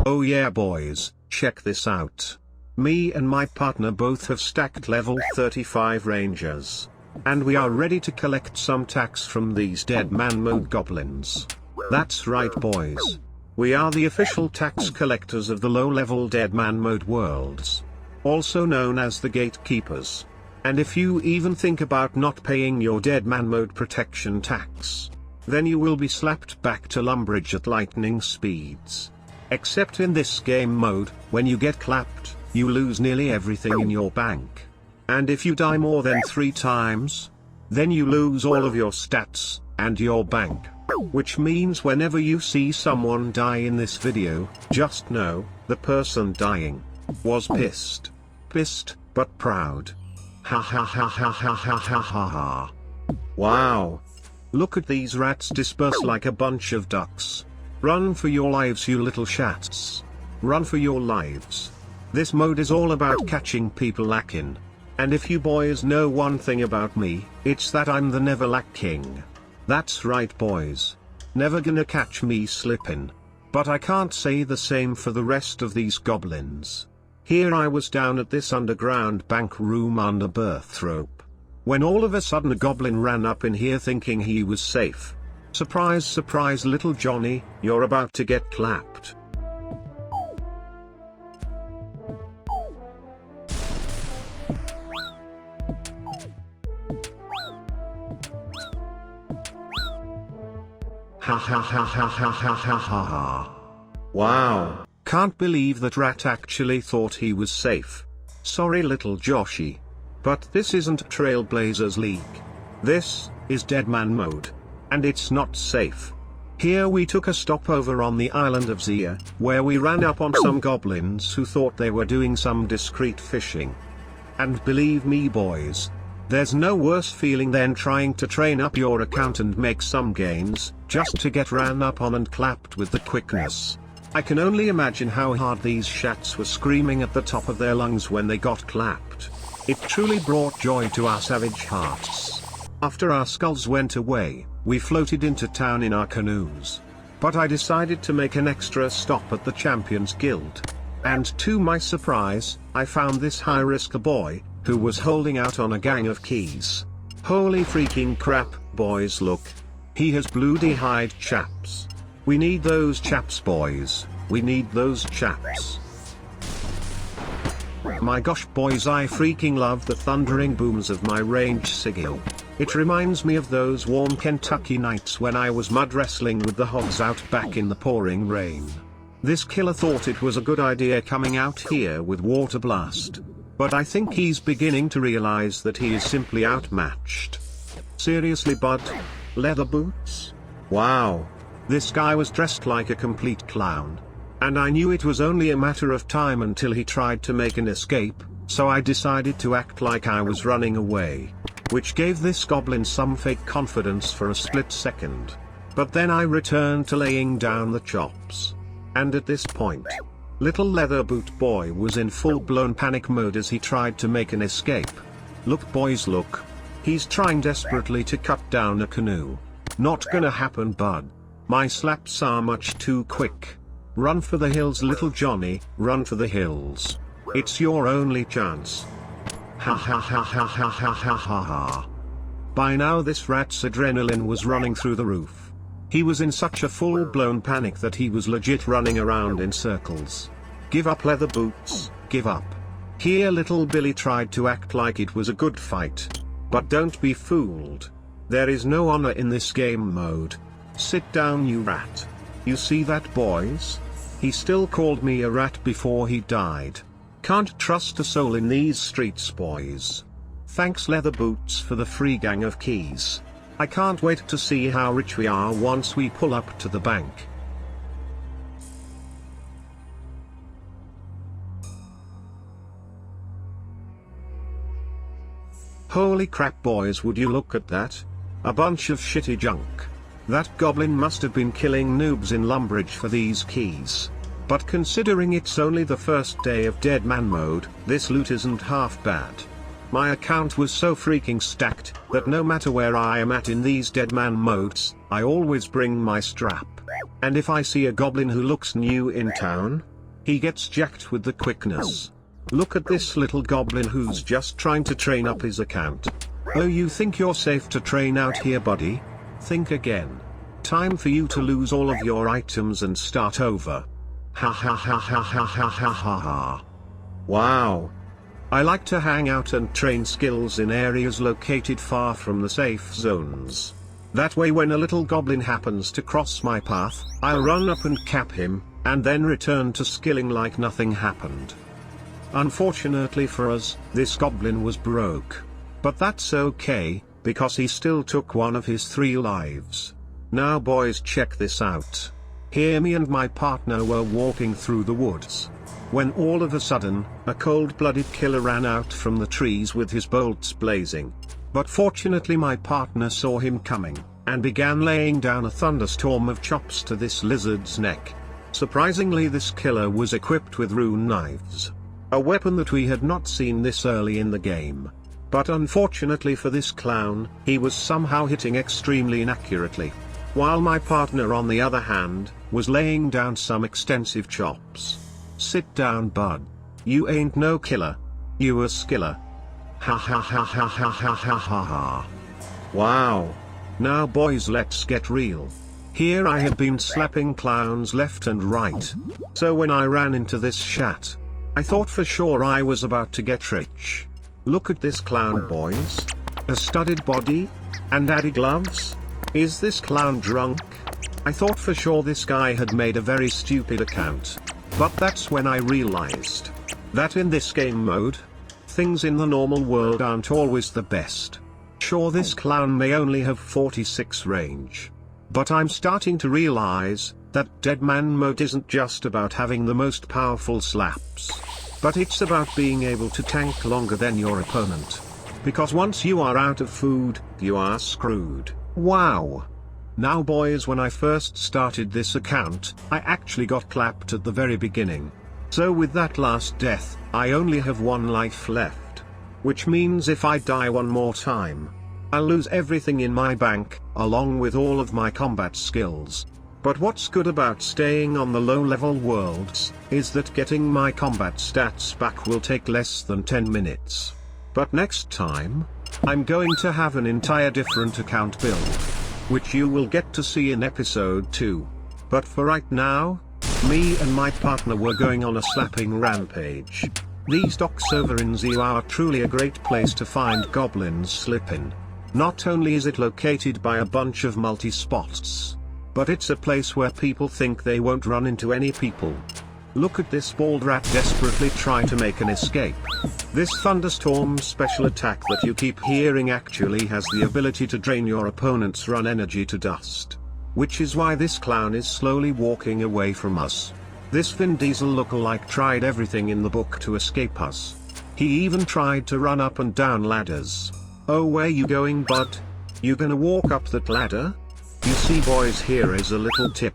Oh yeah boys, check this out. Me and my partner both have stacked level 35 rangers. And we are ready to collect some tax from these Deadman mode goblins. That's right boys. We are the official tax collectors of the low-level Deadman mode worlds. Also known as the gatekeepers. And if you even think about not paying your Deadman mode protection tax, then you will be slapped back to Lumbridge at lightning speeds. Except in this game mode, when you get clapped, you lose nearly everything in your bank. And if you die more than 3 times, then you lose all of your stats, and your bank. Which means whenever you see someone die in this video, just know, the person dying was pissed. Pissed, but proud. Ha ha ha ha ha ha ha ha ha. Wow. Look at these rats disperse like a bunch of ducks. Run for your lives you little shats. Run for your lives. This mode is all about catching people lacking. And if you boys know one thing about me, it's that I'm the never lack king. That's right boys. Never gonna catch me slipping. But I can't say the same for the rest of these goblins. Here I was down at this underground bank room under birth rope. When all of a sudden a goblin ran up in here thinking he was safe. Surprise surprise little Johnny, you're about to get clapped. Ha ha ha ha ha ha ha ha ha. Wow, can't believe that rat actually thought he was safe. Sorry little Joshy. But this isn't Trailblazers League. This is Deadman mode. And it's not safe. Here we took a stopover on the island of Zia, where we ran up on some goblins who thought they were doing some discreet fishing. And believe me boys, there's no worse feeling than trying to train up your account and make some gains, just to get ran up on and clapped with the quickness. I can only imagine how hard these shats were screaming at the top of their lungs when they got clapped. It truly brought joy to our savage hearts. After our skulls went away, we floated into town in our canoes. But I decided to make an extra stop at the Champions Guild. And to my surprise, I found this high-risk boy, who was holding out on a gang of keys. Holy freaking crap, boys look. He has blue-hide chaps. We need those chaps boys, we need those chaps. My gosh boys, I freaking love the thundering booms of my range sigil. It reminds me of those warm Kentucky nights when I was mud wrestling with the hogs out back in the pouring rain. This killer thought it was a good idea coming out here with Water Blast. But I think he's beginning to realize that he is simply outmatched. Seriously bud? Leather boots? Wow. This guy was dressed like a complete clown. And I knew it was only a matter of time until he tried to make an escape, so I decided to act like I was running away. Which gave this goblin some fake confidence for a split second. But then I returned to laying down the chops. And at this point, little leather boot boy was in full-blown panic mode as he tried to make an escape. Look boys look. He's trying desperately to cut down a canoe. Not gonna happen bud. My slaps are much too quick. Run for the hills little Johnny, run for the hills. It's your only chance. Ha ha ha ha ha ha ha ha ha. By now this rat's adrenaline was running through the roof. He was in such a full-blown panic that he was legit running around in circles. Give up leather boots, give up. Here little Billy tried to act like it was a good fight. But don't be fooled. There is no honor in this game mode. Sit down you rat. You see that boys? He still called me a rat before he died. Can't trust a soul in these streets boys. Thanks leather boots for the free gang of keys. I can't wait to see how rich we are once we pull up to the bank. Holy crap boys, would you look at that? A bunch of shitty junk. That goblin must have been killing noobs in Lumbridge for these keys. But considering it's only the first day of Deadman mode, this loot isn't half bad. My account was so freaking stacked, that no matter where I am at in these Deadman modes, I always bring my strap. And if I see a goblin who looks new in town, He gets jacked with the quickness. Look at this little goblin who's just trying to train up his account. Oh, you think you're safe to train out here, buddy? Think again. Time for you to lose all of your items and start over. Ha ha ha ha ha ha ha ha ha. Wow. I like to hang out and train skills in areas located far from the safe zones. That way when a little goblin happens to cross my path, I'll run up and cap him, and then return to skilling like nothing happened. Unfortunately for us, this goblin was broke. But that's okay, because he still took one of his 3 lives. Now boys, check this out. Here me and my partner were walking through the woods, when all of a sudden, a cold-blooded killer ran out from the trees with his bolts blazing. But fortunately my partner saw him coming, and began laying down a thunderstorm of chops to this lizard's neck. Surprisingly, this killer was equipped with rune knives. A weapon that we had not seen this early in the game. But unfortunately for this clown, he was somehow hitting extremely inaccurately. While my partner on the other hand, was laying down some extensive chops. Sit down, bud. You ain't no killer. You a skiller. Ha ha ha ha ha ha ha ha ha. Wow. Now boys, let's get real. Here I had been slapping clowns left and right. So when I ran into this chat, I thought for sure I was about to get rich. Look at this clown, boys. A studded body? And added gloves? Is this clown drunk? I thought for sure this guy had made a very stupid account. But that's when I realized that in this game mode, things in the normal world aren't always the best. Sure, this clown may only have 46 range. But I'm starting to realize that Deadman mode isn't just about having the most powerful slaps. But it's about being able to tank longer than your opponent. Because once you are out of food, you are screwed. Wow. Now boys, when I first started this account, I actually got clapped at the very beginning. So with that last death, I only have 1 life left. Which means if I die one more time, I'll lose everything in my bank, along with all of my combat skills. But what's good about staying on the low-level worlds, is that getting my combat stats back will take less than 10 minutes. But next time, I'm going to have an entire different account build, which you will get to see in episode 2. But for right now, me and my partner were going on a slapping rampage. These docks over in Zoo are truly a great place to find goblins slipping. Not only is it located by a bunch of multi-spots, but it's a place where people think they won't run into any people. Look at this bald rat desperately trying to make an escape. This thunderstorm special attack that you keep hearing actually has the ability to drain your opponent's run energy to dust. Which is why this clown is slowly walking away from us. This Vin Diesel lookalike tried everything in the book to escape us. He even tried to run up and down ladders. Oh, where you going, bud? You gonna walk up that ladder? You see boys, here is a little tip.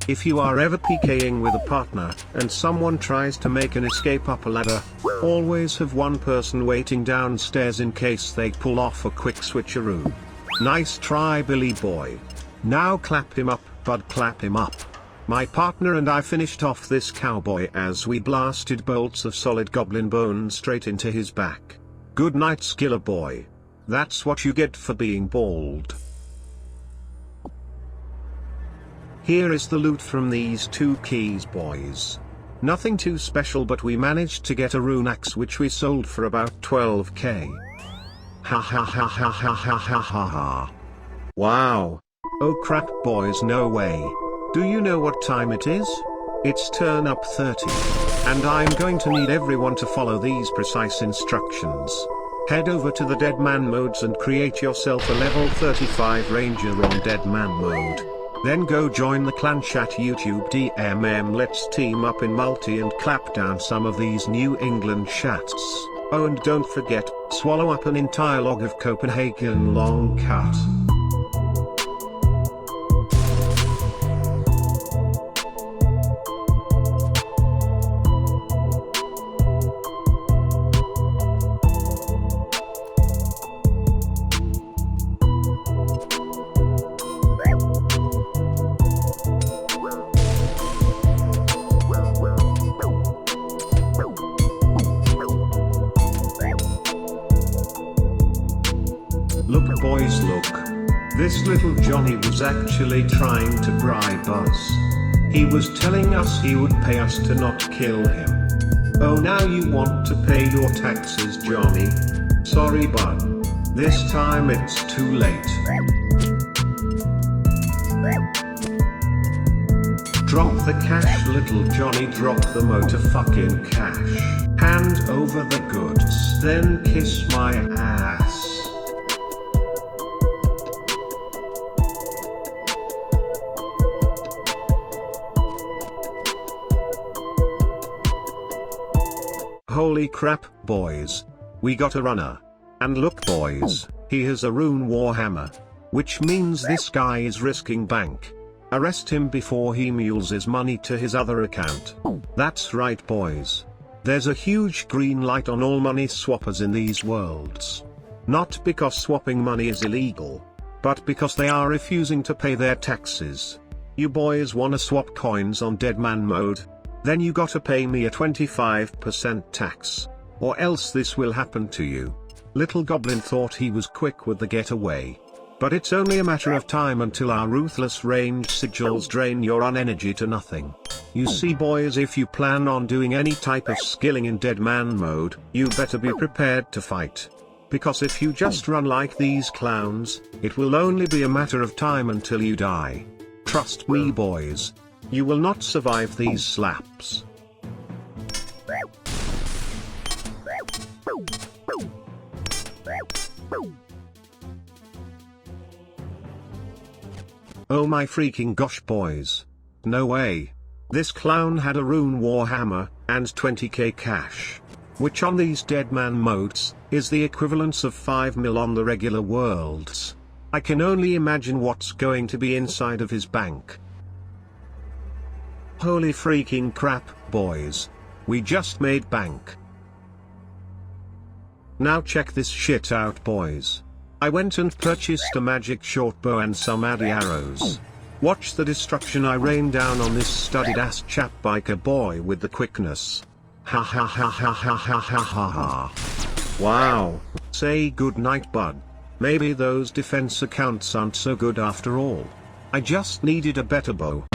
If you are ever PKing with a partner, and someone tries to make an escape up a ladder, always have one person waiting downstairs in case they pull off a quick switcheroo. Nice try, Billy boy. Now clap him up, bud, clap him up. My partner and I finished off this cowboy as we blasted bolts of solid goblin bone straight into his back. Good night, skiller boy. That's what you get for being bald. Here is the loot from these 2 keys, boys. Nothing too special, but we managed to get a rune axe which we sold for about 12k. Ha ha ha ha ha ha ha ha ha. Wow. Oh crap, boys, no way. Do you know what time it is? It's turn up 30. And I'm going to need everyone to follow these precise instructions. Head over to the Deadman modes and create yourself a level 35 ranger on Deadman mode. Then go join the clan chat YouTube DMM. Let's team up in multi and clap down some of these New England chats. Oh, and don't forget, swallow up an entire log of Copenhagen long cut. This little Johnny was actually trying to bribe us. He was telling us he would pay us to not kill him. Oh, now you want to pay your taxes, Johnny? Sorry bud. This time it's too late. Drop the cash, little Johnny, drop the motor fucking cash. Hand over the goods, then kiss my ass. Holy crap, boys. We got a runner. And look boys, he has a rune warhammer. Which means this guy is risking bank. Arrest him before he mules his money to his other account. That's right boys. There's a huge green light on all money swappers in these worlds. Not because swapping money is illegal, but because they are refusing to pay their taxes. You boys wanna swap coins on Deadman mode? Then you gotta pay me a 25% tax. Or else this will happen to you. Little Goblin thought he was quick with the getaway. But it's only a matter of time until our ruthless range sigils drain your energy to nothing. You see boys, if you plan on doing any type of skilling in Deadman mode, you better be prepared to fight. Because if you just run like these clowns, it will only be a matter of time until you die. Trust me boys. You will not survive these slaps. Oh my freaking gosh boys. No way. This clown had a rune warhammer, and 20k cash. Which on these Deadman modes, is the equivalence of 5 mil on the regular worlds. I can only imagine what's going to be inside of his bank. Holy freaking crap, boys. We just made bank. Now check this shit out boys. I went and purchased a magic short bow and some addy arrows. Watch the destruction I rain down on this studied ass chap biker boy with the quickness. Ha ha ha ha ha ha ha ha ha. Wow. Say good night bud. Maybe those defense accounts aren't so good after all. I just needed a better bow.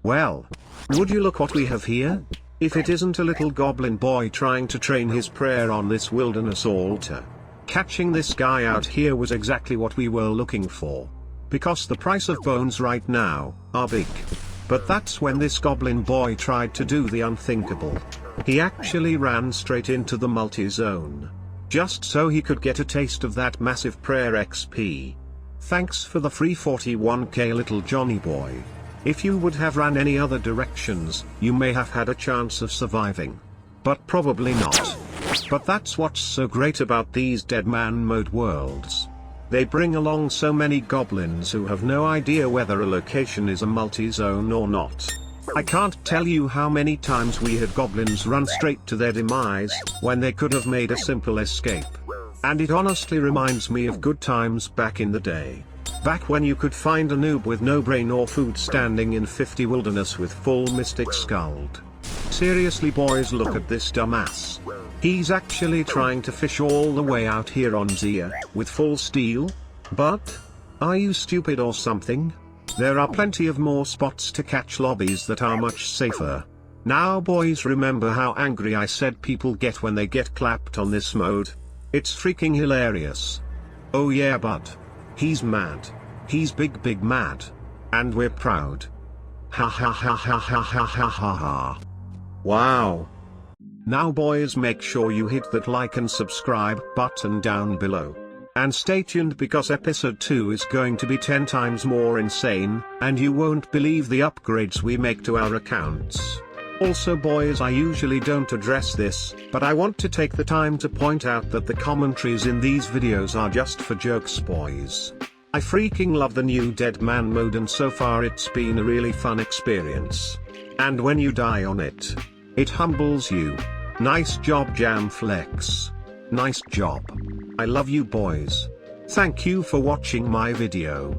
Well, would you look what we have here? If it isn't a little goblin boy trying to train his prayer on this wilderness altar. Catching this guy out here was exactly what we were looking for. Because the price of bones right now are big. But that's when this goblin boy tried to do the unthinkable. He actually ran straight into the multi-zone. Just so he could get a taste of that massive prayer XP. Thanks for the free 41k little Johnny boy. If you would have ran any other directions, you may have had a chance of surviving. But probably not. But that's what's so great about these Deadman mode worlds. They bring along so many goblins who have no idea whether a location is a multi-zone or not. I can't tell you how many times we had goblins run straight to their demise, when they could have made a simple escape. And it honestly reminds me of good times back in the day. Back when you could find a noob with no brain or food standing in 50 wilderness with full mystic scald. Seriously boys, look at this dumbass. He's actually trying to fish all the way out here on Zia, with full steel? But? Are you stupid or something? There are plenty of more spots to catch lobbies that are much safer. Now boys, remember how angry I said people get when they get clapped on this mode? It's freaking hilarious. Oh yeah bud. He's mad. He's big mad. And we're proud. Ha ha ha ha ha ha ha ha ha. Wow. Now boys, make sure you hit that like and subscribe button down below. And stay tuned because episode 2 is going to be 10 times more insane, and you won't believe the upgrades we make to our accounts. Also boys, I usually don't address this, but I want to take the time to point out that the commentaries in these videos are just for jokes boys. I freaking love the new Deadman mode and so far it's been a really fun experience. And when you die on it, it humbles you. Nice job Jam Flex. Nice job. I love you boys. Thank you for watching my video.